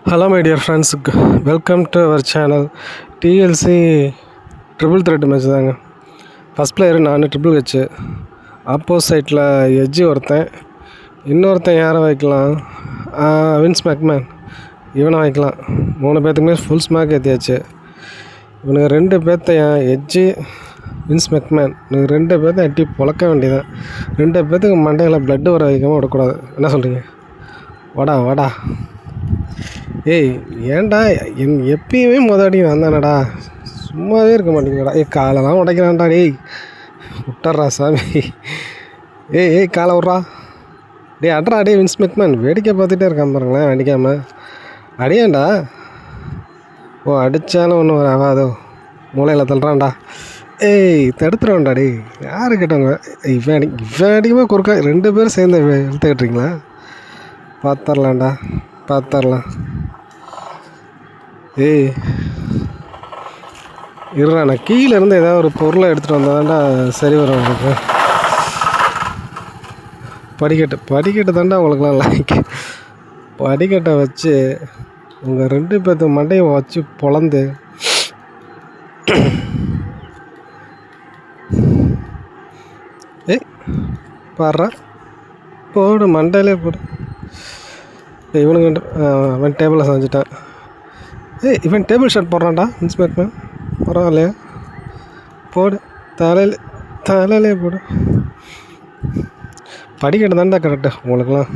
Hello, my dear friends. Welcome to our channel. TLC triple thread match தாங்க. First player நான் triple வச்சு ஆப்போசைட்டில் edge ஒருத்தன், இன்னொருத்தன் யாரை வைக்கலாம், வின்ஸ் மேக்மேன், இவனை வைக்கலாம். 3 பேர்த்துக்குமே ஃபுல் ஸ்மாக் ஏற்றியாச்சு. இவனுக்கு 2 பேர்த்தையும் எட்ஜி, வின்ஸ் மேக்மேன், இவனுக்கு 2 பேர்த்தையும் எட்டி பொழக்க வேண்டியதான். 2 பேர்த்துக்கு மண்டையில் ப்ளட்டு வர வைக்காமல் விடக்கூடாது. என்ன சொல்கிறீங்க? வாடா. ஏய் ஏன்டா எப்பயுமே அடி வந்தானடா, சும்மாவே இருக்க மாட்டேங்கிறடா. காலெல்லாம் உடைக்கிறான்டா. டேய் விட்டர்றா சாமி. ஏய் காலை விட்றா. அட்ரா வின்ஸ் மேக்மேன் வேடிக்கை பார்த்துட்டே இருக்கான் பாருங்களேன், அடிக்காமல் அடியாண்டா. அடித்தாலும் ஒன்றும் ஆகாதோ, மூளையில் தள்ளுறான்டா. தடுத்துருவான்டா. யாரு கேட்டவங்க? இவன் அடிக்குமா குறுக்கா 2 பேரும் சேர்ந்து இழுத்துக்கிட்டுறீங்களா? பார்த்துடலாம். இருடா, நான் கீழே இருந்து ஏதாவது ஒரு பொருளை எடுத்துகிட்டு வந்தாதாண்டா சரி வரும் உங்களுக்கு. படிக்கட்டு தாண்டா உங்களுக்குலாம் லைக். படிக்கட்டை வச்சு உங்கள் 2 பேர்த்து மண்டையை வச்சு பொழந்து பாடுறா போடு, மண்டையிலே போடு. இவனுக்கு அவன் டேபிளில் செஞ்சுட்டான். இவன் டேபிள் ஷர்ட் போடுறான்டா வின்ஸ் மேக்மேன். பரவாயில்லையா? போடு, தலையிலே போடு. படிக்கட்டு தான்டா கரெக்டு உங்களுக்குலாம்.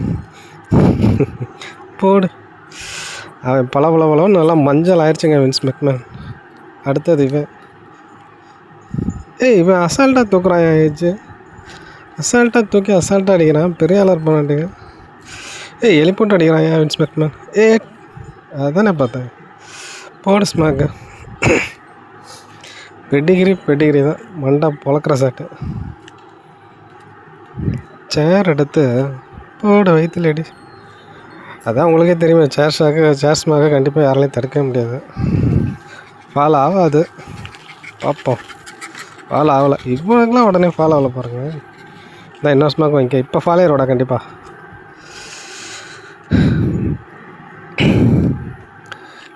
போடு. அவன் பளபளன்னு நல்லா மஞ்சள் ஆயிடுச்சுங்க வின்ஸ் மேக்மேன். அடுத்தது இவன் அசால்ட்டாக தூக்குறான். ஏஜ் அசால்ட்டாக தூக்கி அசால்ட்டாக அடிக்கிறான். பெரிய ஆளாக இருப்பானாட்டுங்க. எலிப்போட்டு அடிக்கிறான் வின்ஸ் மேக்மேன். அதானே பார்த்தேன். போடு ஸ்மாக்கு. பெட்டிகிரி தான் மண்டை பொழக்கிற சாட்டு. சேர் எடுத்து போடு வயிற்றுல அடி. அதான் உங்களுக்கே தெரியுமே, சேர் ஸ்மாக்கை கண்டிப்பாக யாராலையும் தடுக்க முடியாது. ஃபால் ஆகாது. பார்ப்போம். ஃபால் ஆகலை. இவனுக்குலாம் உடனே ஃபால் ஆகலை பாருங்கள். இதான் இன்னொரு ஸ்மாக் வாங்கிக்க. இப்போ ஃபாலேயரோட கண்டிப்பாக.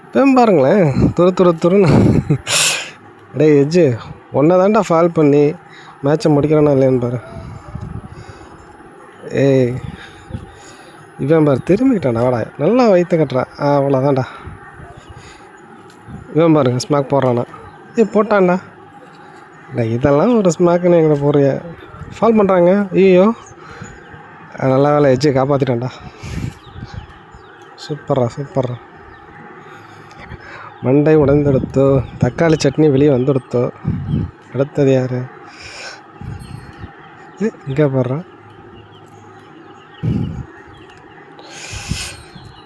இப்போ பாருங்களேன், துருன்னு. எஜ்ஜு ஒன்றை தாண்டா ஃபால் பண்ணி மேட்சை முடிக்கிறானா இல்லையான்னு பாரு. இவன் பாரு திரும்பிக்கிட்டான்டா. வாடா, நல்லா வயிற்று கட்டுறான். அவ்வளோதான்டா. இவன் பாருங்க ஸ்மாக் போடுறானா. போட்டான்டா. இதெல்லாம் ஒரு ஸ்மாக்குன்னு எங்களை போறிய ஃபால் பண்ணுறாங்க. ஐயோ, நல்லா வேலை, எஜ்ஜு காப்பாற்றிட்டான்டா. சூப்பர்ரா. மண்டை உடைந்தெடுத்தோ, தக்காளி சட்னி வெளியே வந்துடுத்தோ. அடுத்தது யார்? இங்கே போடுறான்.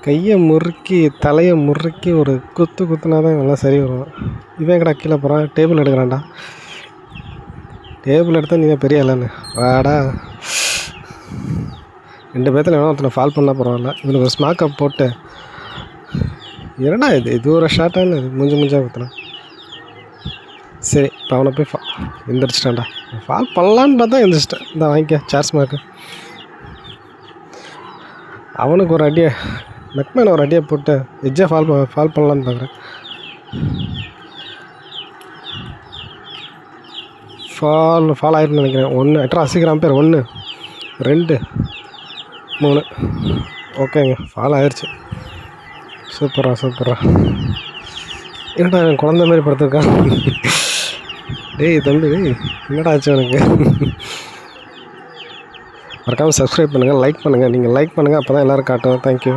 கையை முறுக்கி தலையை முறுக்கி ஒரு குத்துனா தான் எல்லாம் சரி வரும். இவன் கடை கீழே போகிறான். டேபிள் எடுக்கிறான்டா. டேபிள் எடுத்தால் நீங்கள் பெரிய இல்லைன்னு வாடா. 2 பேர்த்தில் வேணா ஒருத்தனை ஃபால் பண்ணால் பரவாயில்ல. இவனுக்கு ஒரு ஸ்மாக் அப் போட்டு என்னடா இது ஒரு ஷார்ட்டான முஞ்சா ஊற்றுறான். சரி, இப்போ அவனை போய் எந்திரிச்சிட்டான்டா. ஃபால் பண்ணலான்னு பார்த்தா எந்திரிச்சிட்டேன். இந்த வாங்கிக்க சேர் ஸ்மாக்கு. அவனுக்கு ஒரு அடியை, மெக்மேன் ஒரு அடியை போட்டு எஜ்ஜை ஃபால் பண்ணலான்னு பார்க்குறேன். ஃபால் ஆகிருன்னு நினைக்கிறேன். 1 எட்ரா அசிக்கிறான் பேர். 1 2 3. ஓகேங்க, ஃபால் ஆயிடுச்சு. சூப்பரா. என்னடா அவன் குழந்த மாதிரி படுத்துருக்கான். தம்பி என்னடா ஆச்சு எனக்கு? மறக்காமல் சப்ஸ்கிரைப் பண்ணுங்கள், லைக் பண்ணுங்கள். நீங்கள் லைக் பண்ணுங்கள், அப்போ தான் எல்லோரும் காட்டும். தேங்க்யூ.